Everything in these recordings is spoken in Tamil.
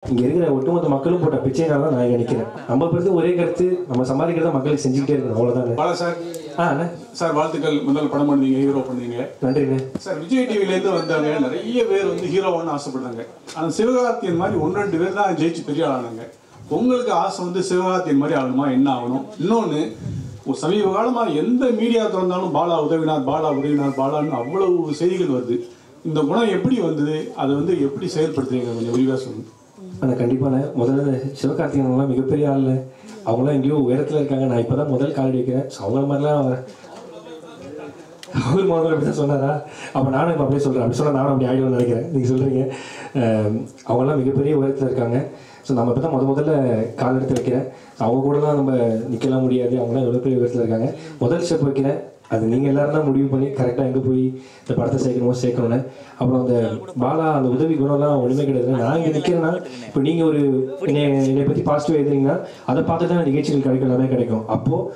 இங்கே இருக்கிற ஒட்டுமொத்த மக்களும் போட்ட பிச்சைனால தான் நான் நினைக்கிறேன். நம்ம பொறுத்து ஒரே கருத்து, நம்ம சம்பாதிக்கிறத மக்களுக்கு செஞ்சுக்கிட்டே இருக்கணும், அவ்வளோதானே. பாலா சார். அண்ணா சார் வாழ்த்துக்கள். முதல் படம் பண்ணீங்க, ஹீரோ பண்ணீங்க. நன்றிண்ணே சார். விஜய் டிவிலேருந்து வந்தவங்க நிறைய பேர் வந்து ஹீரோவான்னு ஆசைப்படுறாங்க. ஆனால் சிவகார்த்தியன் மாதிரி 1-2 பேர் தான் ஜெயிச்சு பெரிய ஆளானாங்க. உங்களுக்கு ஆசை வந்து சிவகார்த்தியன் மாதிரி ஆகணுமா, என்ன ஆகணும்? இன்னொன்று, சமீப காலமாக எந்த மீடியா திறந்தாலும் பாலா உதவினார், பாலா உதவினார், பாலான்னு அவ்வளவு செய்திகள் வருது. இந்த குணம் எப்படி வந்தது, அதை வந்து எப்படி செயல்படுத்துறீங்க, கொஞ்சம் விரிவாக சொல்லுங்கள். ஆனால் கண்டிப்பாண்ணே, முதல்ல சிவகார்த்திகேயன்லாம் மிகப்பெரிய ஆள், அவங்களாம் எங்கேயோ உயரத்தில் இருக்காங்க. நான் இப்போ தான் முதல் காலடி வைக்கிறேன். அவங்கள மாதிரிலாம் அவர் முதல்ல அப்படி தான் சொன்னாரா? அப்போ நானும் இப்போ அப்படியே சொல்கிறேன். அப்படி சொன்னால் நானும் அப்படி ஆகிடும்னு நினைக்கிறேன். நீங்கள் சொல்கிறீங்க அவங்களாம் மிகப்பெரிய உயரத்தில் இருக்காங்க. ஸோ நம்ம இப்போ தான் முதல்ல கால் எடுத்து வைக்கிறேன். அவங்க கூடலாம் நம்ம நிற்கலாம் முடியாது, அவங்களாம் எவ்வளோ பெரிய உயரத்தில் இருக்காங்க. முதல் ஸ்டெப் வைக்கிறேன். அது நீங்கள் எல்லோரும் தான் முடிவு பண்ணி கரெக்டாக எங்கே போய் இந்த படத்தை சேர்க்கணும்னு. அப்புறம் அந்த பாலா அந்த உதவி குணம்லாம் ஒன்றுமே கிடையாது. நான் இங்கே நிற்கிறேன்னா, இப்போ நீங்கள் ஒரு என்னை பற்றி பாசிட்டிவாக எழுதுறீங்கன்னா அதை பார்த்து தான் நிகழ்ச்சிகள் கிடைக்கும், எல்லாமே கிடைக்கும். அப்போது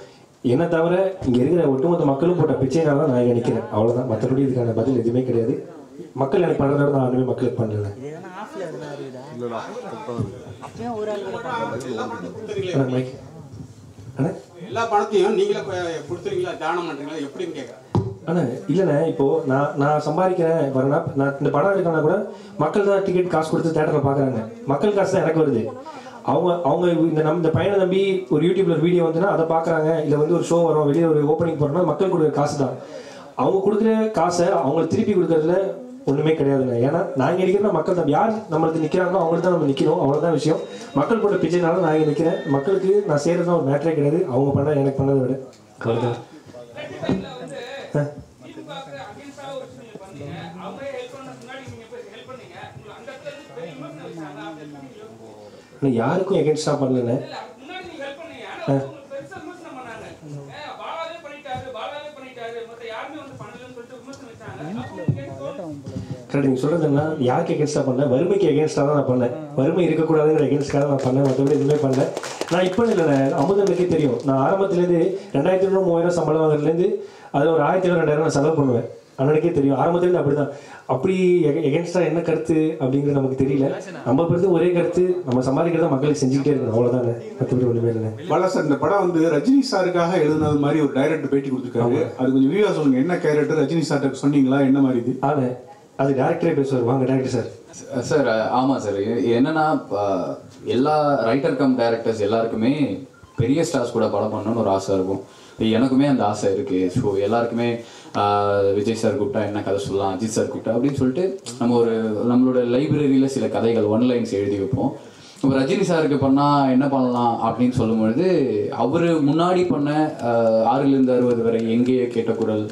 என்னை தவிர இங்கே இருக்கிற ஒட்டுமொத்த மக்களும் போட்ட பிச்சைனால தான் நான் இங்கே நிற்கிறேன், அவ்வளோதான். மற்றபடி இதுக்கான பதில் எதுவுமே கிடையாது. மக்கள் எனக்கு பண்ணுறத நான் ஒன்றுமே மக்களுக்கு பண்ணல. எல்லா பணத்தையும் நீங்களே கொடுத்துறீங்களா, தானம் பண்ணுறீங்களா, எப்படின்னு கேட்குறேன். ஆனால் இல்லைண்ணே, இப்போது நான் சம்பாதிக்கிறேன் வரேன்னா, நான் இந்த படம் எடுக்கணும்னா கூட மக்கள் தான் டிக்கெட் காசு கொடுத்து தேட்டரில் பார்க்குறாங்க. மக்கள் காசு தான் எனக்கு வருது. அவங்க இந்த பையனை நம்பி ஒரு யூடியூப்ல ஒரு வீடியோ வந்துன்னா அதை பார்க்குறாங்க. இல்லை வந்து ஒரு ஷோ வரும், வெளியே ஒரு ஓப்பனிங் போகிறோம்னா மக்கள் கொடுக்குற காசு தான். அவங்க கொடுக்குற காசை அவங்களுக்கு திருப்பி கொடுக்கறதுல ஒன்றுமே கிடையாதுண்ணே. ஏன்னா நாங்கள் நிற்கிறோம்னா மக்கள் தான், யார் நம்மளுக்கு நிற்கிறாங்களோ அவங்களுக்கு தான் நம்ம நிற்கணும், அவ்வளோதான் விஷயம். மக்கள் போட்ட பிச்சைனால நான் இங்கே நிற்கிறேன். மக்களுக்கு நான் செய்கிறது தான் ஒரு மேட்டரே கிடையாது. அவங்க பண்ண எனக்கு பண்ணதை விட அவ்வளோதான். யாருக்கும் எகென்ஸ்டாக பண்ணலண்ணே. கரெக்ட். நீங்கள் சொல்கிறது என்ன, யாருக்கு எகென்ஸ்டாக பண்ணேன்? வறுமைக்கு எகென்ஸ்டாக தான் நான் பண்ணேன். வறுமை இருக்கக்கூடாதுங்கிற எகென்ஸ்டாக நான் பண்ணேன், மற்றபடி எதுவுமே பண்ணேன். நான் இப்போ இல்லைண்ணே, அமுதனுக்கே தெரியும். நான் ஆரம்பத்துலேருந்து 2500 3000 சம்பளம் வாங்குறதுலேருந்து அதில் ஒரு 1000 2000 நான் செலவு பண்ணுவேன். அண்ணனுக்கே தெரியும். ஆரம்பத்துலேருந்து அப்படி தான். அப்படி எகென்ஸ்டாக என்ன கருத்து அப்படிங்கிறது நமக்கு தெரியல. நம்ம பொறுத்து ஒரே கருத்து, நம்ம சம்பாதிக்கிறத மக்களுக்கு செஞ்சுக்கிட்டே இருக்கணும், அவ்வளோதானே. மற்றபடி ஒன்றுமே இல்லை. பாலா சார், இந்த படம் வந்து ரஜினி சாருக்காக எழுதுனது மாதிரி ஒரு டைரக்டர் பேட்டி கொடுத்துருக்காங்க. அது கொஞ்சம் விரிவாக சொல்லுங்க. என்ன கேரக்டர் ரஜினி சார்ட்ட சொன்னீங்களா, என்ன மாதிரி இது? அது டேரக்டரே பேசுவார். வாங்க டேரக்டர் சார். சார் ஆமாம் சார். என்னன்னா, எல்லா ரைட்டர் கம் டேரக்டர்ஸ் எல்லாருக்குமே பெரிய ஸ்டார்ஸ் கூட படம் பண்ணணும்னு ஒரு ஆசை இருக்கும். எனக்குமே அந்த ஆசை இருக்குது. ஸோ எல்லாருக்குமே விஜய் சார் கூப்பிட்டா என்ன கதை சொல்லலாம், அஜித் சார் கூப்பிட்டா அப்படின்னு சொல்லிட்டு நம்ம நம்மளோட லைப்ரரியில் சில கதைகள் ஒன்லைன்ஸ் எழுதி வைப்போம். இப்போ ரஜினி சாருக்கு பண்ணால் என்ன பண்ணலாம் அப்படின்னு சொல்லும்பொழுது, அவர் முன்னாடி பண்ண 6லிருந்து 60 வரை, எங்கேயே கேட்ட குரல்,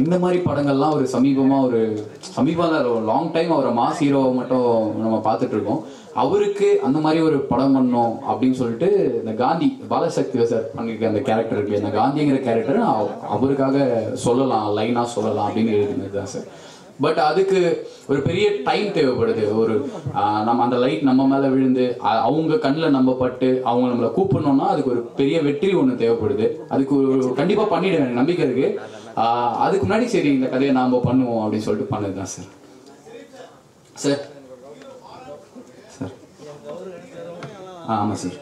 இந்த மாதிரி படங்கள்லாம் ஒரு சமீபம் லாங் டைம் அவரை மாஸ் ஹீரோவை மட்டும் நம்ம பார்த்துட்டு இருக்கோம். அவருக்கு அந்த மாதிரி ஒரு படம் பண்ணோம் அப்படின்னு சொல்லிட்டு இந்த காந்தி பாலசக்தி சார் பண்ணியிருக்க அந்த கேரக்டர் இருக்கு, இந்த காந்திங்கிற கேரக்டர் அவருக்காக சொல்லலாம், லைனாக சொல்லலாம் அப்படின்னு எழுதினது தான் சார். பட் அதுக்கு ஒரு பெரிய டைம் தேவைப்படுது. நம்ம அந்த லைட் நம்ம மேலே விழுந்து அவங்க கண்ணில் நம்ம பட்டு அவங்க நம்மளை கூப்பிடணும்னா அதுக்கு ஒரு பெரிய வெற்றி ஒன்று தேவைப்படுது. அதுக்கு கண்டிப்பாக பண்ணிடுவேன், நம்பிக்கை இருக்கு. அதுக்கு முன்னாடி சரி இந்த கதையை நாம் பண்ணுவோம் அப்படின்னு சொல்லிட்டு பண்ணது தான் சார். சார் சார் ஆமாம் சார்.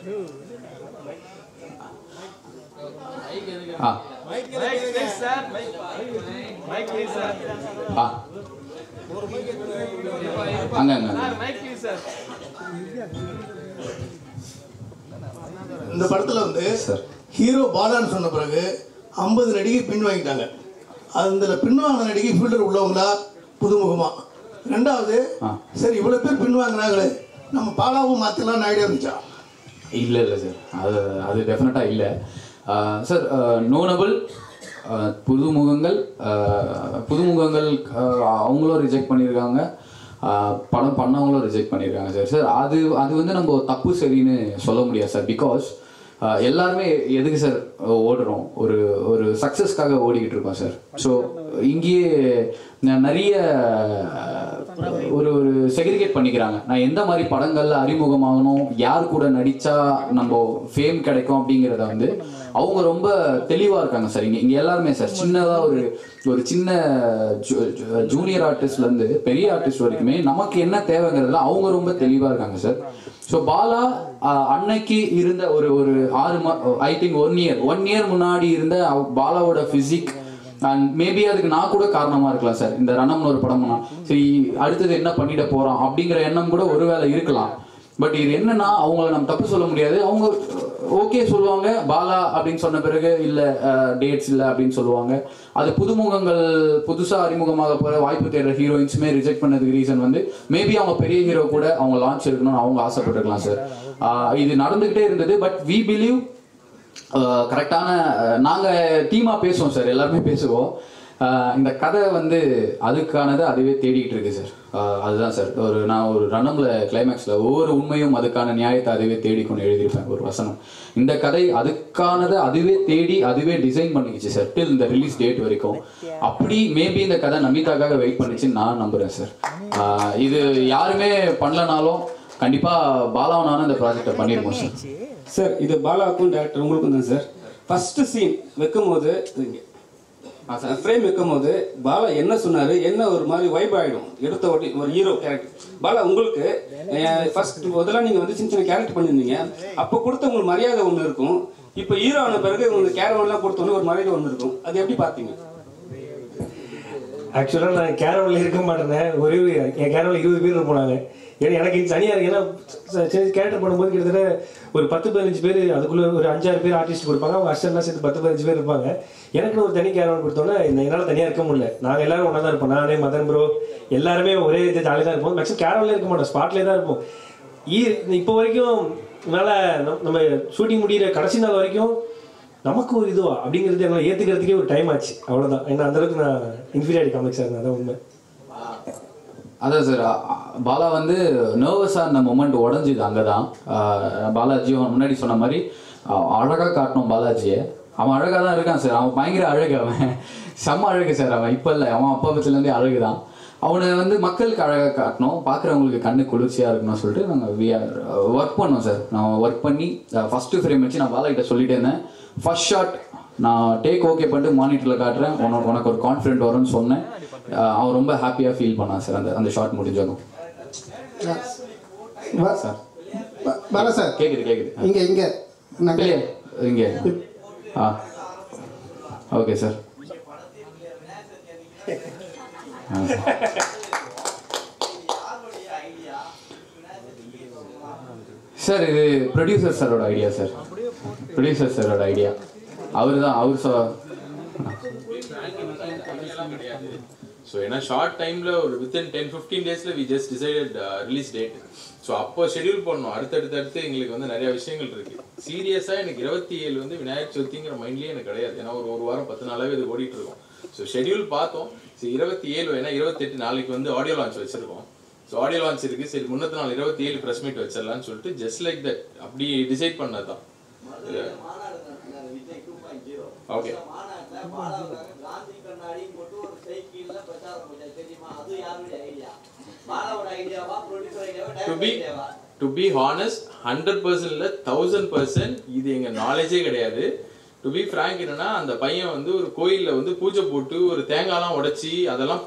இந்த படத்தில் வந்து ஹீரோ பாலான்னு சொன்ன பிறகு 50 நடிகை பின் வாங்கிட்டாங்க. அந்த பின்வாங்கின நடிகை ஃபீல்டர் உள்ளவங்களா புதுமுகமா? ரெண்டாவது, சரி இவ்வளோ பேர் பின் வாங்கினாங்களே, நம்ம பாலாவும் மாற்றலாம்னு ஐடியா இருந்துச்சா? இல்லை சார், அது டெஃபினட்டாக இல்லை சார். நோனபிள் புதுமுகங்கள் அவங்களும் ரிஜெக்ட் பண்ணியிருக்காங்க, படம் பண்ணவங்களும் ரிஜெக்ட் பண்ணியிருக்காங்க சார். சார் அது வந்து நம்ம தப்பு சரின்னு சொல்ல முடியாது சார். பிகாஸ் எல்லாருமே எதுக்கு சார் ஓடுறோம்? ஒரு சக்ஸஸ்க்காக ஓடிக்கிட்டு இருக்கோம் சார். ஸோ இங்கேயே நிறைய ஒரு ஒரு செக்ரிகேட் பண்ணிக்கிறாங்க. நான் எந்த மாதிரி படங்கள்ல அறிமுகமாகணும், யார் கூட நடிச்சா நம்ம ஃபேம் கிடைக்கும் அப்படிங்கிறத வந்து அவங்க ரொம்ப தெளிவாக இருக்காங்க சார். இங்கே எல்லாருமே சார் சின்னதாக ஒரு சின்ன ஜூனியர் ஆர்டிஸ்ட்லேருந்து பெரிய ஆர்டிஸ்ட் வரைக்குமே நமக்கு என்ன தேவைங்கிறதுல அவங்க ரொம்ப தெளிவாக இருக்காங்க சார். ஸோ பாலா அன்னைக்கு இருந்த ஒரு 6 ஐ திங்க் 1 இயர் முன்னாடி இருந்த பாலாவோட ஃபிசிக் அண்ட் மேபி அதுக்கு நான் கூட காரணமாக இருக்கலாம் சார். இந்த ரணம்னு ஒரு படம்னா சரி அடுத்தது என்ன பண்ணிட போகிறோம் அப்படிங்கிற எண்ணம் கூட ஒருவேளை இருக்கலாம். பட் இது என்னன்னா அவங்கள நம்ம தப்பு சொல்ல முடியாது. அவங்க ஓகே சொல்லுவாங்க பாலா அப்படின்னு சொன்ன பிறகு இல்லை டேட்ஸ் இல்லை அப்படின்னு சொல்லுவாங்க. அது புதுமுகங்கள் புதுசாக அறிமுகமாக போகிற வாய்ப்பு தேடுற ஹீரோயின்ஸுமே ரிஜெக்ட் பண்ணதுக்கு ரீசன் வந்து மேபி அவங்க பெரிய ஹீரோ கூட அவங்க லான்ச் இருக்கணும்னு அவங்க ஆசைப்பட்டுருக்கலாம் சார். இது நடந்துக்கிட்டே இருந்தது. பட் வி பிலீவ் கரெக்டான நாங்கள் டீமாக பேசுவோம் சார், எல்லாருமே பேசுவோம். இந்த கதை வந்து அதுக்கானதை அதுவே தேடிக்கிட்டு இருக்கு சார். அதுதான் சார் நான் ஒரு ரணம்ல கிளைமேக்ஸில் ஒவ்வொரு உண்மையும் அதுக்கான நியாயத்தை அதுவே தேடிக்கொண்டு எழுதியிருப்பேன் ஒரு வசனம். இந்த கதை அதுக்கானதை அதுவே தேடி அதுவே டிசைன் பண்ணிக்கிச்சு சார் டில் இந்த ரிலீஸ் டேட் வரைக்கும். அப்படி மேபி இந்த கதை நமிதாக்காக வெயிட் பண்ணிச்சுன்னு நான் நம்புகிறேன் சார். இது யாருமே பண்ணலனாலும் கண்டிப்பாக பாலாவனான இந்த ப்ராஜெக்டை பண்ணியிருக்கோம் சார். சார் இது பாலாவுக்கும் டேரக்டர் உங்களுக்கும் தான் சார். ஃபர்ஸ்ட் சீன் வைக்கும் போது ஃப்ரேம் வைக்கும் போது பாலா என்ன சொன்னார், என்ன ஒரு மாதிரி வைப் ஆகிடும் எடுத்த ஓட்டி ஒரு ஹீரோ கேரக்டர். பாலா உங்களுக்கு ஃபர்ஸ்ட் முதல்ல நீங்கள் வந்து சின்ன சின்ன கேரக்டர் பண்ணியிருந்தீங்க, அப்போ கொடுத்த உங்களுக்கு மரியாதை ஒன்று இருக்கும். இப்போ ஹீரோ ஆன பிறகு உங்களுக்கு கேரவன்லாம் கொடுத்தோன்னே ஒரு மரியாதை ஒன்று இருக்கும். அது எப்படி பார்த்தீங்க? ஆக்சுவலாக நான் கேரவனில் இருக்க மாட்டேனேன். என் கேரவனில் 20 பேர் இருப்பாங்க. ஏன்னா எனக்கு தனியாக இருக்கு. ஏன்னா கேரக்டர் பண்ணும்போது கிட்டத்தட்ட ஒரு 10-15 பேர், அதுக்குள்ளே ஒரு 5-6 பேர் ஆர்டிஸ்ட் கொடுப்பாங்க. அவங்க அசிஸ்டன்ட்லாம் சேர்த்து 10-15 பேர் இருப்பாங்க. எனக்குன்னு ஒரு தனி கேரவன் கொடுத்தோன்னா என்னால் தனியாக இருக்க முடியல. நாங்கள் எல்லாரும் ஒன்றா தான் இருப்போம். நானே மதன் ப்ரோ எல்லாருமே ஒரே ஜாலியாக தான் இருப்போம். மேக்ஸிமம் கேரவனில் இருக்க மாட்டோம், ஸ்பாட்லேயே தான் இருப்போம். இப்போ வரைக்கும் என்னால் நம்ம ஷூட்டிங் முடிகிற கடைசி நாள் வரைக்கும் நமக்கு ஒரு இதுவா அப்படிங்கிறது எங்களை ஏற்றுக்கிறதுக்கே ஒரு டைம் ஆச்சு. அவ்வளோதான். ஏன்னா அந்தளவுக்கு நான் இன்ஃபீரியாரிட்டி காமிக்ஸ் சார். அதான் உண்மை. அதான் சார் பாலா வந்து நர்வஸாக இருந்த மொமெண்ட் உடஞ்சிது அங்கே தான். பாலாஜி அவன் முன்னாடி சொன்ன மாதிரி அழகாக காட்டணும் பாலாஜியை. அவன் அழகாக தான் இருக்கான் சார். அவன் பயங்கர அழகு, அவன் செம்ம அழகு சார். அவன் இப்போ இல்லை, அவன் அப்பா பத்திலேருந்தே அழகு தான். அவனை வந்து மக்களுக்கு அழகாக காட்டணும், பார்க்குறவங்களுக்கு கண்ணு குளிர்ச்சியாக இருக்கணும்னு சொல்லிட்டு நாங்கள் ஒர்க் பண்ணோம் சார். நான் ஒர்க் பண்ணி ஃபஸ்ட்டு ஃப்ரேம் வச்சு நான் பாலாகிட்ட சொல்லிட்டே இருந்தேன். ஃபர்ஸ்ட் ஷாட் நான் டேக் ஓகே பண்ணிட்டு மானிட்டரில் காட்டுறேன், உனக்கு ஒரு கான்ஃபிடென்ட் வரும்னு சொன்னேன். அவன் ரொம்ப ஹாப்பியாக ஃபீல் பண்ணான் சார் அந்த ஷாட் முடிஞ்சதும். சார் பாலா சார் கேட்குது இங்கே ஓகே சார். சார் இது ப்ரொடியூசர் சாரோட ஐடியா சார். ப்ரொடியூசர் சாரோட ஐடியா. ஸோ ஏன்னா ஷார்ட் டைமில் ஒரு வித்தின் 10-15 டேஸில் we just decided release date. So அப்போ ஷெடியூல் பண்ணோம். அடுத்தடுத்து எங்களுக்கு வந்து நிறைய விஷயங்கள் இருக்குது. சீரியஸாக எனக்கு 27 வந்து விநாயகர் சதுர்த்திங்கிற மைண்ட்லேயே எனக்கு கிடையாது. ஏன்னா ஒரு வாரம் 10 நாளாகவே இது ஓடிட்டு இருக்கோம். ஸோ ஷெடியூல் பார்த்தோம். ஸோ 27 ஏன்னா 28 நாளைக்கு வந்து ஆடியோ லான்ச் வச்சுருக்கோம். ஸோ ஆடியோ லான்ச் இருக்குது. சரி முன்னத்து நாள் 27 ப்ரெஸ் மீட் வச்சிடலான்னு சொல்லிட்டு ஜஸ்ட் லைக் தட் அப்படி டிசைட் பண்ணது தான். ஓகே டு பி ஹானஸ்ட் 100% இல்லை 1000% இது எங்க நாலேஜே கிடையாது. டு பி ஃப்ராங்க் என்னன்னா அந்த பையன் வந்து ஒரு கோயிலில் வந்து பூஜை போட்டு ஒரு தேங்காய்லாம் உடைச்சி அதெல்லாம்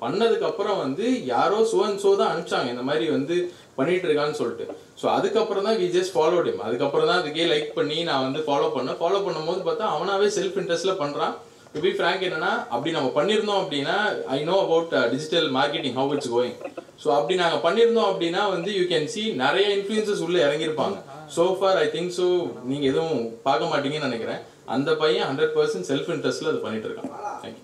பண்ணதுக்கு அப்புறம் வந்து யாரோ சோ தான் அனுப்பிச்சாங்க இந்த மாதிரி வந்து பண்ணிட்டு இருக்கான்னு சொல்லிட்டு. ஸோ அதுக்கப்புறம் தான் வி ஜஸ்ட் ஃபாலோட் ஹிம். அதுக்கப்புறம் தான் அதுக்கே லைக் பண்ணி நான் வந்து ஃபாலோ பண்ணும்போது பார்த்தா அவனாவே செல்ஃப் இன்ட்ரெஸ்ட்ல பண்றான். டு பி ஃப்ராங்க் என்னன்னா அப்படி நம்ம பண்ணியிருந்தோம் அப்படின்னா I know about digital marketing how it's going. So அப்படி நாங்கள் பண்ணியிருந்தோம் அப்படின்னா வந்து யூ கேன் சி நிறைய இன்ஃப்ளூயன்சஸ் உள்ள இறங்கியிருப்பாங்க. So for I think so நீங்கள் எதுவும் பார்க்க மாட்டீங்கன்னு நினைக்கிறேன். அந்த பையன் 100% செல்ஃப் இன்ட்ரெஸ்ட்ல அது பண்ணிட்டு இருக்கான். தேங்க்யூ.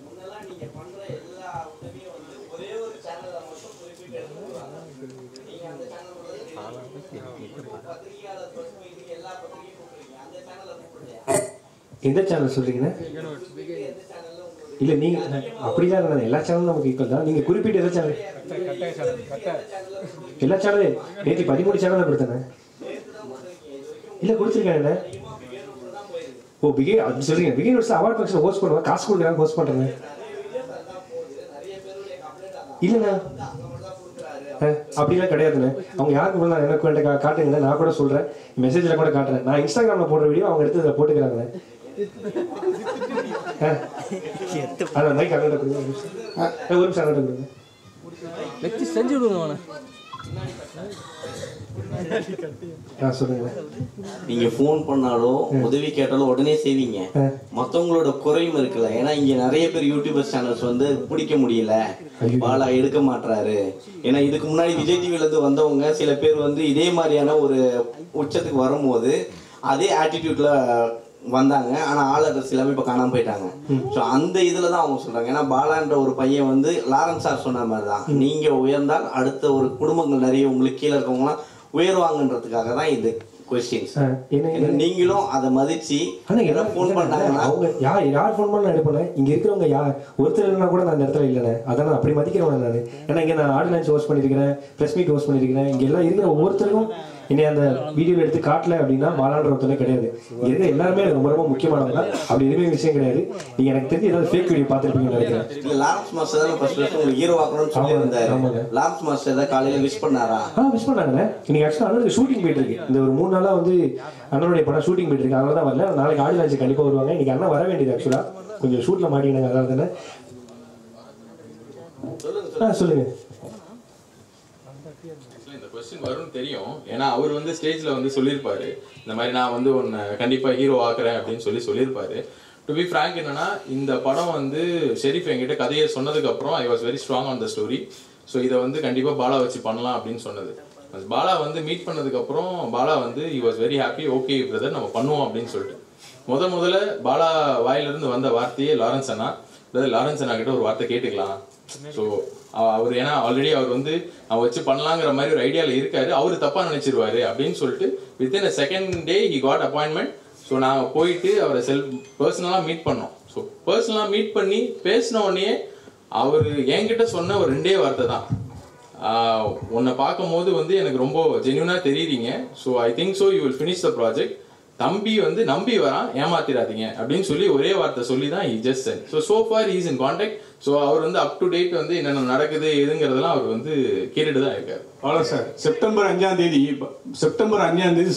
எந்த சேனல் சொல்றீங்கண்ணா? இல்லை நீங்கள் அப்படிதான் இருந்தாங்க. எல்லா சேனலும் நமக்கு ஈக்குவல் தான். நீங்கள் குறிப்பிட்ட எந்த சேனல்? எல்லா சேனலும் நேற்று 13 சேனல் கொடுத்தேண்ணே. இல்லை கொடுத்துருக்கேன். ஓ பிகே அப்படி சொல்றீங்க. பிகே வருஷம் அவார்ட் ஃபங்க்ஷன் ஹோஸ்ட் பண்ணுவேன், காசு கொடுக்குறாங்க ஹோஸ்ட் பண்ணுறேன். இல்லைண்ணா அப்படிலாம் கிடையாதுண்ணே. அவங்க யாருக்கு கூட நான் எனக்கு வேண்ட காட்டுங்கண்ணே, நான் கூட சொல்கிறேன், மெசேஜில் கூட காட்டுறேன். நான் இன்ஸ்டாகிராமில் போடுற வீடியோ அவங்க எடுத்து இதில் போட்டுக்கிறாங்கண்ணே. அதான் மைக் அண்ணன் கொடுங்க, ஒரு நிமிஷம் அண்ணன் கொடுங்க, வச்சு செஞ்சு விடுங்க. சொல்லுங்க. நீங்க போன் பண்ணாலும் உதவி கேட்டாலும் உடனே செய்வீங்க. மத்தவங்களோட குறையும் இருக்குல்ல, ஏன்னா இங்க நிறைய பேர் யூடியூபர் சேனல்ஸ் வந்து பிடிக்க முடியல, பாலா எடுக்க மாட்டாரு. ஏன்னா இதுக்கு முன்னாடி விஜய் டிவில இருந்து வந்தவங்க சில பேர் வந்து இதே மாதிரியான ஒரு உச்சத்துக்கு வரும்போது அதே ஆட்டிடியூட்ல வந்தாங்க. ஆனா ஆள் அட்ரஸ் எல்லாமே இப்ப காணாம போயிட்டாங்க. ஸோ அந்த இதுல தான் அவங்க சொல்றாங்க. ஏன்னா பாலான்ற ஒரு பையன் வந்து லாரன்ஸ் சார் சொன்ன மாதிரி தான், நீங்க உயர்ந்தால் அடுத்த ஒரு குடும்பங்கள் நிறைய உங்களுக்கு கீழே இருக்கவங்களாம் உயர்வாங்கன்றதுக்காக தான் இது கொஸ்டின்ஸ். நீங்களும் அதை மதிச்சு ஃபோன் பண்ணாங்கன்னா அவங்க யார் ஃபோன் பண்ணலாம் எடுப்பேன். இங்க இருக்கிறவங்க ஒருத்தர் இல்லைனா கூட நான் அந்த இடத்துல இல்லைண்ணே. அதான் நான் அப்படி மதிக்கிறேன் நான். ஏன்னா இங்க நான் ஆடியன்ஸ் ஹோஸ்ட் பண்ணியிருக்கிறேன், ப்ரெஸ் மீட் ஹோஸ்ட் பண்ணியிருக்கிறேன். இங்க எல்லாம் இருக்கிற ஒவ்வொருத்தருக்கும் என்னை அந்த வீடியோவில் எடுத்து காட்டல அப்படின்னா பாலான்ற ஒருத்தனே கிடையாது. இங்க இருக்க எல்லாருமே எனக்கு ரொம்ப ரொம்ப முக்கியமானவங்க. அப்படி எதுவுமே விஷயம் கிடையாது. நீங்க எனக்கு தெரிஞ்சு ஏதாவது ஃபேக் வீடியோ பார்த்துருப்பீங்கன்னு நினைக்கிறேன். லாரன்ஸ் மாஸ்டர் தான் ஃபர்ஸ்ட் உங்களுக்கு ஹீரோ ஆக்கணும்னு சொல்லியிருந்தாரு. லாரன்ஸ் மாஸ்டர் தான் காலையில விஷ் பண்ணாரா? விஷ் பண்ணாங்கண்ணே. இன்னைக்கு ஆக்சுவலாக அண்ணனுக்கு ஷூட்டிங் போயிட்டு இருக்கு. இந்த ஒரு 3 நாளாக வந்து அண்ணனுடைய படம் ஷூட்டிங் போயிட்டு இருக்கு. அதனால தான் வரல. நாளைக்கு ஆடியன்ஸ் கண்டிப்பாக வருவாங்க. இன்னைக்கு அண்ணன் வர வேண்டியது ஆக்சுவலாக கொஞ்சம் ஷூட்டில் மாட்டிக்கினாங்க. அதனால தானே. சொல்லுங்க. இந்த கொஸ்டின் வரும்னு தெரியும். ஏன்னா அவர் வந்து ஸ்டேஜ்ல வந்து சொல்லியிருப்பாரு, இந்த மாதிரி நான் வந்து உன்னை கண்டிப்பா ஹீரோ ஆக்குறேன் அப்படின்னு சொல்லியிருப்பாரு. டு பி ஃப்ராங்க் என்னன்னா, இந்த படம் வந்து ஷெரீஃப் என்கிட்ட கதையை சொன்னதுக்கு அப்புறம் I was very strong on the story. So இதை வந்து கண்டிப்பா பாலா வச்சு பண்ணலாம் அப்படின்னு சொன்னது. பாலா வந்து மீட் பண்ணதுக்கு அப்புறம் பாலா வந்து he was very happy. Okay brother, நம்ம பண்ணுவோம் அப்படின்னு சொல்லிட்டு முதல்ல பாலா வாயிலிருந்து வந்த வார்த்தையே லாரன்ஸ் அண்ணா. லாரன்ஸ் அண்ணா கிட்ட ஒரு வார்த்தை கேட்டுக்கலாம். ஸோ அவர் ஏன்னா ஆல்ரெடி அவர் வந்து அவன் வச்சு பண்ணலாங்கிற மாதிரி ஒரு ஐடியாவில் இருக்காரு. அவரு தப்பா நினைச்சிருவாரு அப்படின்னு சொல்லிட்டு within a second day he got appointment. So நாங்கள் போயிட்டு அவரை பர்சனலாக மீட் பண்ணோம். ஸோ பர்சனலாக மீட் பண்ணி பேசின உடனே அவர் என்கிட்ட சொன்ன ஒரு 2 வார்த்தை தான், உன்னை பார்க்கும் போது வந்து எனக்கு ரொம்ப ஜென்யூனா தெரியுறீங்க. So I think so you will finish the project. தம்பி வந்து நம்பி வரான், ஏமாத்திராதீங்க அப்படின்னு சொல்லி ஒரே வார்த்தை சொல்லி தான் he just said. so far he is in contact. So அவர் வந்து அப் டு டேட் வந்து என்னென்ன நடக்குது எதுங்கிறதெல்லாம் அவர் வந்து கேட்டுட்டு தான் இருக்காரு. அவ்வளோ சார். செப்டம்பர் 5ஆம் தேதி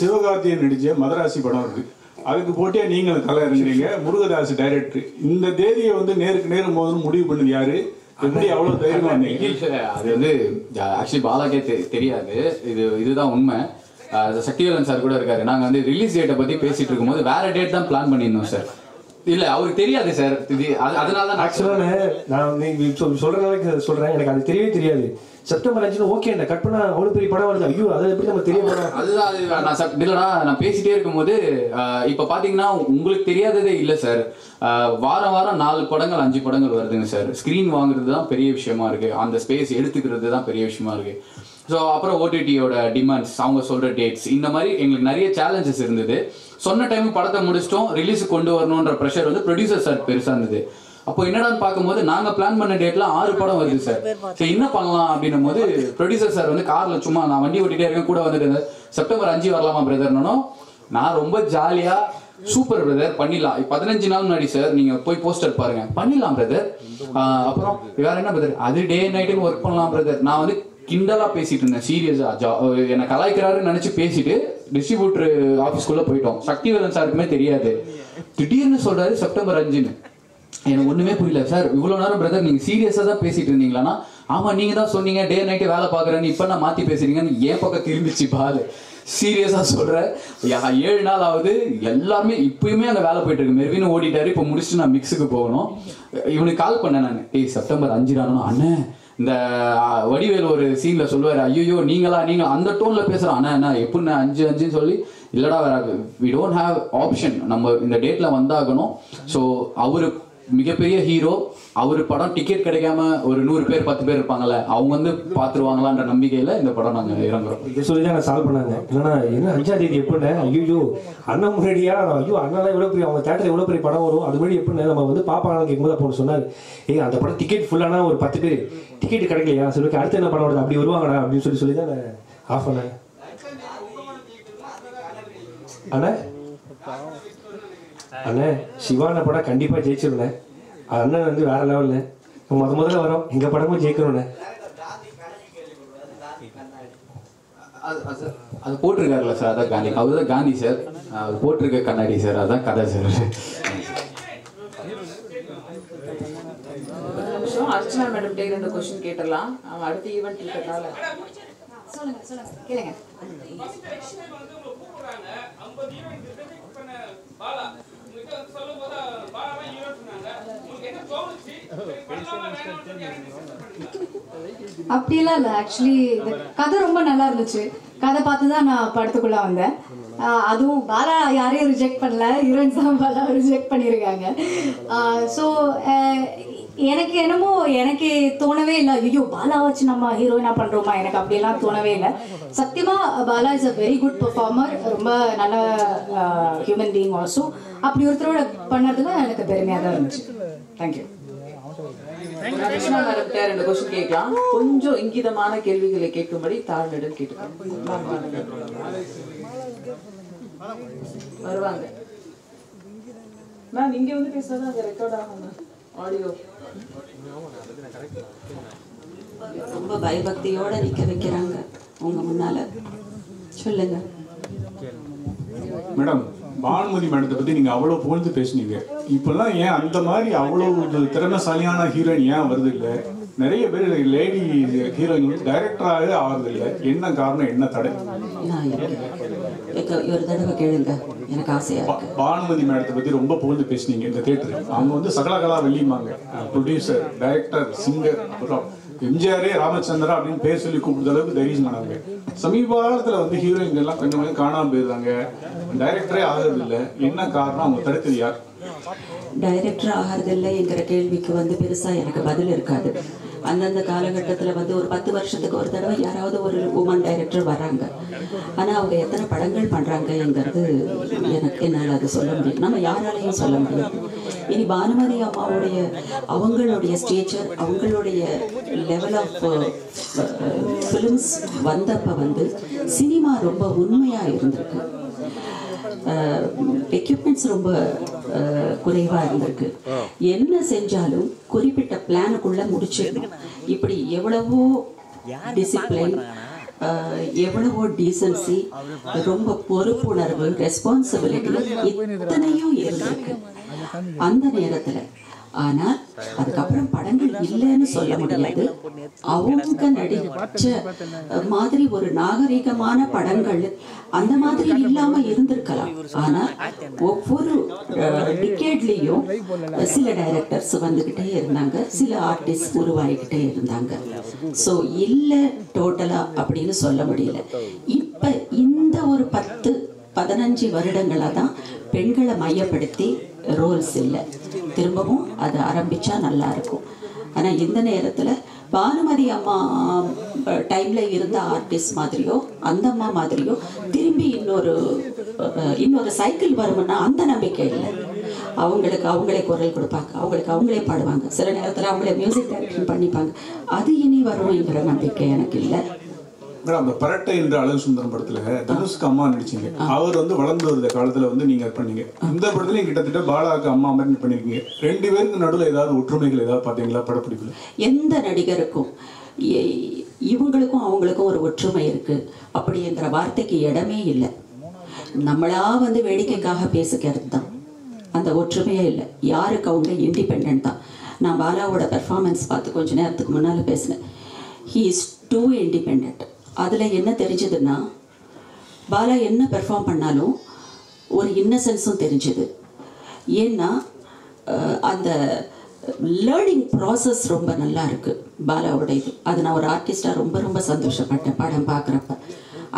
சிவகார்த்திகேயன் நடிச்ச மதராசி படம் இருக்கு. அதுக்கு போட்டியா நீங்கள் கலை இறங்குறீங்க. முருகதாஸ் டைரக்டர். இந்த தேதியை வந்து நேருக்கு நேரம் போதுன்னு முடிவு பண்ணது யாரு? எப்படி அவ்வளவு தைரியமா இருந்தீங்க? அது வந்து ஆக்சுவலி பாலாக்கே தெரியாது. இதுதான் உண்மை. சக்திவேலன் சார் கூட இருக்காரு. நாங்க வந்து ரிலீஸ் டேட்டை பத்தி பேசிட்டு இருக்கும்போது வேற டேட் தான் பிளான் பண்ணியிருந்தோம் சார். இல்ல அவருக்கு தெரியாது சார். அதனால தான் ஆக்சுவலா நான் சொல்ற நாளைக்கு சொல்றேன், எனக்கு அது தெரியவே தெரியாது. செப்டம்பர் 5 ஓகே கட் பண்ணா அவ்வளவு பெரிய படம் வருது. ஐயோ அதை எப்படி நம்ம தெரிய போறோம்? அதுதான் இல்லடா, நான் பேசிட்டே இருக்கும்போது இப்ப பாத்தீங்கன்னா உங்களுக்கு தெரியாததே இல்ல சார். வாரம் 4 படங்கள் 5 படங்கள் வருதுங்க சார். ஸ்கிரீன் வாங்குறது தான் பெரிய விஷயமா இருக்கு. அந்த ஸ்பேஸ் எடுத்துக்கிறது தான் பெரிய விஷயமா இருக்கு. ஸோ அப்புறம் ஓடிடியோட டிமாண்ட்ஸ், அவங்க சொல்ற டேட்ஸ், இந்த மாதிரி எங்களுக்கு நிறைய சேலஞ்சஸ் இருந்தது. சொன்ன டைம் படத்தை முடிச்சிட்டோம், ரிலீஸுக்கு கொண்டு வரணுன்ற ப்ரெஷர் வந்து ப்ரொடியூசர் சார் பெருசா இருந்தது. அப்போ என்னடான்னு பார்க்கும்போது நாங்க பிளான் பண்ண டேட்ல 6 படம் வருது சார். சரி என்ன பண்ணலாம் அப்படின்னும் போது ப்ரொடியூசர் சார் வந்து கார்ல சும்மா நான் வண்டி ஓட்டிட்டே இருக்கேன், கூட வந்துட்டு செப்டம்பர் 5 வரலாமா பிரதர்னோ. நான் ரொம்ப ஜாலியா சூப்பர் பிரதர் பண்ணிடலாம், 15 நாள் முன்னாடி சார் நீங்க போய் போஸ்டர் பாருங்க, பண்ணிடலாம் பிரதர். அப்புறம் வேற என்ன பிரதர், அது டே நைட்டுன்னு ஒர்க் பண்ணலாம் பிரதர். நான் வந்து கிண்டலா பேசிட்டு இருந்தேன், சீரியஸா என்னை கலாய்க்கிறாருன்னு நினைச்சு பேசிட்டு டிஸ்ட்ரிபியூட்டர் ஆஃபீஸ்க்குள்ள போயிட்டோம். சக்திவேலன் சாருக்குமே தெரியாது. திடீர்னு சொல்றாரு செப்டம்பர் 5ன்னு. எனக்கு ஒண்ணுமே புரியல. சார் இவ்வளவு நேரம் பிரதர் நீங்க சீரியஸா தான் பேசிட்டு இருந்தீங்களான்னா, ஆமா நீங்க தான் சொன்னீங்க டே நைட்டு வேலை பாக்குறேன்னு, இப்ப நான் மாத்தி பேசுறீங்கன்னு என் பக்கம் திரும்பிச்சு பாரு. சீரியஸா சொல்றேன், 7 நாள் ஆகுது, எல்லாருமே இப்பயுமே அங்க வேலை போயிட்டு இருக்கு. மெர்வின் ஓடிட்டாரு, இப்ப முடிச்சுட்டு நான் மிக்ஸுக்கு போகணும். இவனுக்கு கால் பண்ணேன் நான், செப்டம்பர் 5 அண்ணன் இந்த வடிவேல் ஒரு சீன்ல சொல்லுவாரு, ஐயோ நீங்க அந்த டோன்ல பேசுறான் அண்ணா என்ன எப்படின்னா 5 சொல்லி, இல்லடா வராது, வி டோன்ட் ஹேவ் ஆப்ஷன், நம்ம இந்த டேட்ல வந்தாகணும். ஸோ அவரு மிகப்பெரிய ஹீரோ, அவரு படம் டிக்கெட் கிடைக்காம ஒரு 100 பேர் 10 பேர் இருப்பாங்கல்ல, அவங்க வந்து பாத்துருவாங்களான்ற நம்பிக்கையில இந்த படம் நாங்க இறங்குறோம். இதை சொல்லிதான் நான் சால்வ் பண்ணாங்க. இல்லைன்னா என்ன 5ஆம் தேதி எப்படின்னா, ஐயோ அண்ணன் முன்னாடியா, ஐயோ அண்ணா இவ்வளோ பெரிய அவங்க தேட்டர் எவ்வளோ பெரிய படம் வரும், அது மாதிரி எப்படின்னா நம்ம வந்து பாப்பாங்க கேட்கும்போது அப்போ சொன்னார், அந்த படம் டிக்கெட் ஃபுல்லானா ஒரு 10 பேர் டிக்கெட் கிடைக்கலையா, சரி அடுத்து என்ன படம் வருது அப்படி வருவாங்கடா அப்படின்னு சொல்லி தான் நான் ஆஃப் பண்ணேன். அண்ணா அண்ணே சிவான படம் கண்டிப்பாக ஜெயிச்சிருந்தேன். அண்ணன் வந்து வேற லெவலில் முதல்ல வரோம், எங்கள் படமும் ஜெயிக்கிறோண்ணே. அது போட்டிருக்காருல்ல சார், அதான் காந்தி. அவர் தான் காந்தி சார். அவர் போட்டிருக்க கண்ணாடி சார், அதான் கதை சார். அர்ச்சனா மேடம் 2 क्वेश्चन கேட்டலாம். அவன் அடுத்த ஈவென்ட் இருக்கறதால சொல்லுங்க கேளுங்க. அப்படிலாம் இல்லை. ஆக்சுவலி கதை ரொம்ப நல்லா இருந்துச்சு. கதை பார்த்து தான் நான் படத்துக்குள்ள வந்தேன். அதுவும் பாலா யாரையும் ரிஜெக்ட் பண்ணல, ஹீரோயின்ஸ் தான் பாலா ரிஜெக்ட் பண்ணியிருக்காங்க. ஸோ எனக்கு என்னமோ எனக்கு தோணவே இல்லை, ஐயோ பாலா வச்சு நம்ம ஹீரோயினா பண்ணுறோமா, எனக்கு அப்படியெல்லாம் தோணவே இல்லை. சத்தியமாக Bala is a very good performer, ரொம்ப நல்ல ஹியூமன் பீயிங் ஆல்சோ. அப்படி ஒருத்தரோட பண்ணுறதுல எனக்கு பெருமையாக தான் இருந்துச்சு. தேங்க்யூ. அர்ச்சனா மேடம் 2 क्वेश्चन கேட்கலாம். கொஞ்சம் இங்கிதமான கேள்விகளை கேட்கும்படி தாழ்நிடம் கேட்டுக்கிறேன். வருவாங்க. நான் இங்க வந்து பேசுறதா அங்க ரெக்கார்ட் ஆகும் ஆடியோ. ரொம்ப பயபக்தியோட நிக்க வைக்கிறாங்க உங்க முன்னால. சொல்லுங்க மேடம். பானுமதி மேடத்தை பத்தி நீங்க அவ்வளவு புகழ்ந்து பேசுனீங்க. இப்பெல்லாம் ஏன் அந்த மாதிரி அவ்வளவு திறமைசாலியான ஹீரோயின் ஏன் வருது இல்லை? நிறைய பேர் லேடி ஹீரோயின் வந்து டைரக்டராகவே ஆகிறது இல்லை. என்ன காரணம், என்ன தடை? ஒரு தடவை கேளுங்க, எனக்கு ஆசையா இருக்கு. பானுமதி மேடத்தை பத்தி ரொம்ப புகழ்ந்து பேசுனீங்க இந்த தியேட்டர். அவங்க வந்து சகலகலா வெள்ளிமாங்க, ப்ரொடியூசர், டைரக்டர், சிங்கர், அப்புறம் எம்ஜிஆரே ராமச்சந்திரா அப்படின்னு பேர் சொல்லி கூப்பிடுற அளவுக்கு தைரியமானவங்க. சமீப காலத்துல வந்து ஹீரோயின் எல்லாம் கொஞ்சம் கொஞ்சம் காணாம போயிருந்தாங்க, டைரக்டரே ஆகிறது இல்லை. என்ன காரணம், அவங்க தடுத்தது யார்? டைரக்டர் ஆகிறது இல்லைங்கிற கேள்விக்கு வந்து பெருசா எனக்கு பதில் இருக்காது. அந்தந்த காலகட்டத்தில் வந்து ஒரு 10 வருஷத்துக்கு ஒரு தடவை யாராவது ஒரு உமன் டைரக்டர் வராங்க. ஆனால் அவங்க எத்தனை படங்கள் பண்ணுறாங்கங்கிறது என்னால் அது சொல்ல முடியும், நம்ம யாராலையும் சொல்ல முடியாது. இனி பானுமதி அம்மாவுடைய அவங்களுடைய ஸ்டேச்சர், அவங்களுடைய லெவல் ஆஃப் ஃபிலிம்ஸ் வந்தப்போ வந்து சினிமா ரொம்ப உண்மையாக இருந்திருக்கு. எக்யூப்மெண்ட்ஸ் ரொம்ப குறைவாக இருந்திருக்கு. என்ன செஞ்சாலும் குறிப்பிட்ட பிளானுக்குள்ள முடிச்சிடணும். இப்படி எவ்வளவோ டிசிப்ளின், எவ்வளவோ டீசன்சி, ரொம்ப பொறுப்புணர்வு, ரெஸ்பான்சிபிலிட்டி இத்தனையும் இருந்திருக்கு அந்த நேரத்தில். ஆனால் அதுக்கப்புறம் படங்கள் இல்லைன்னு சொல்ல முடியாது. அவங்க நடிச்ச மாதிரி ஒரு நாகரிகமான படங்கள் அந்த மாதிரி இல்லாம இருந்திருக்கலாம். ஆனா ஒவ்வொரு டிகேட்லயும் சில டைரக்டர்ஸ் வந்துகிட்டே இருந்தாங்க, சில ஆர்டிஸ்ட் உருவாகிக்கிட்டே இருந்தாங்க. ஸோ இல்லை டோட்டலா அப்படின்னு சொல்ல முடியல. இப்ப இந்த ஒரு 10-15 வருடங்களா தான் பெண்களை மையப்படுத்தி ரோல்ஸ் இல்லை. திரும்பவும் அது ஆரம்பிச்சா நல்லா இருக்கும். ஆனா இந்த நேரத்துல பானுமதி அம்மா டைம்ல இருந்த ஆர்டிஸ்ட் மாதிரியோ அந்த அம்மா மாதிரியோ திரும்பி இன்னொரு சைக்கிள் வரும்னா அந்த நம்பிக்கை இல்லை. அவங்களுக்கு அவங்களே குரல் கொடுப்பாங்க, அவங்களுக்கு அவங்களே பாடுவாங்க, சில நேரத்துல அவங்களே மியூசிக் டைரக்ஷன் பண்ணிப்பாங்க. அது இனி வரும்ங்கிற நம்பிக்கை எனக்கு இல்லை. மேடம், அந்த பரட்டை என்ற அழகு சுந்தரம் படத்துல தனுஷ்க்கு அம்மா நடிச்சீங்க. அவர் வந்து வளர்ந்து வருத காலத்துல வந்து நீங்க பண்ணீங்க. இந்த படத்துலயும் கிட்டத்தட்ட பாலாவுக்கு அம்மா மாதிரி பண்ணிருக்கீங்க. 2 பேருக்கு நடுவில் ஏதாவது ஒற்றுமைகள் ஏதாவது பாத்தீங்களா படப்பிடிப்புல? எந்த நடிகருக்கும் இவங்களுக்கும் அவங்களுக்கும் ஒரு ஒற்றுமை இருக்கு அப்படிங்கிற வார்த்தைக்கு இடமே இல்லை. நம்மளா வந்து வேடிக்கைக்காக பேசுகிறது தான், அந்த ஒற்றுமையே இல்லை. யாருக்கு அவங்க இண்டிபெண்ட் தான். நான் பாலாவோட பெர்ஃபார்மன்ஸ் பார்த்து கொஞ்ச நேரத்துக்கு முன்னால் பேசினேன். He is too independent. அதில் என்ன தெரிஞ்சதுன்னா, பாலா என்ன பெர்ஃபார்ம் பண்ணாலும் ஒரு இன்னசென்ஸும் தெரிஞ்சுது. ஏன்னா அந்த லேர்னிங் ப்ராசஸ் ரொம்ப நல்லா இருக்குது பாலாவோட இது. அது நான் ஒரு ஆர்டிஸ்டாக ரொம்ப ரொம்ப சந்தோஷப்பட்டேன் படம் பார்க்குறப்ப.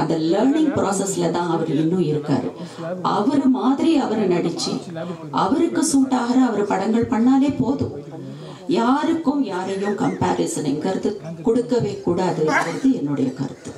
அந்த லேர்னிங் ப்ராசஸில் தான் அவர் இன்னும் இருக்கார். அவர் மாதிரி அவர் நடித்து அவருக்கு சூட் ஆகிற அவர் படங்கள் பண்ணாலே போதும். யாருக்கும் யாரையும் கம்பேரிசனுங்கிறது கொடுக்கவே கூடாதுங்கிறது என்னுடைய கருத்து.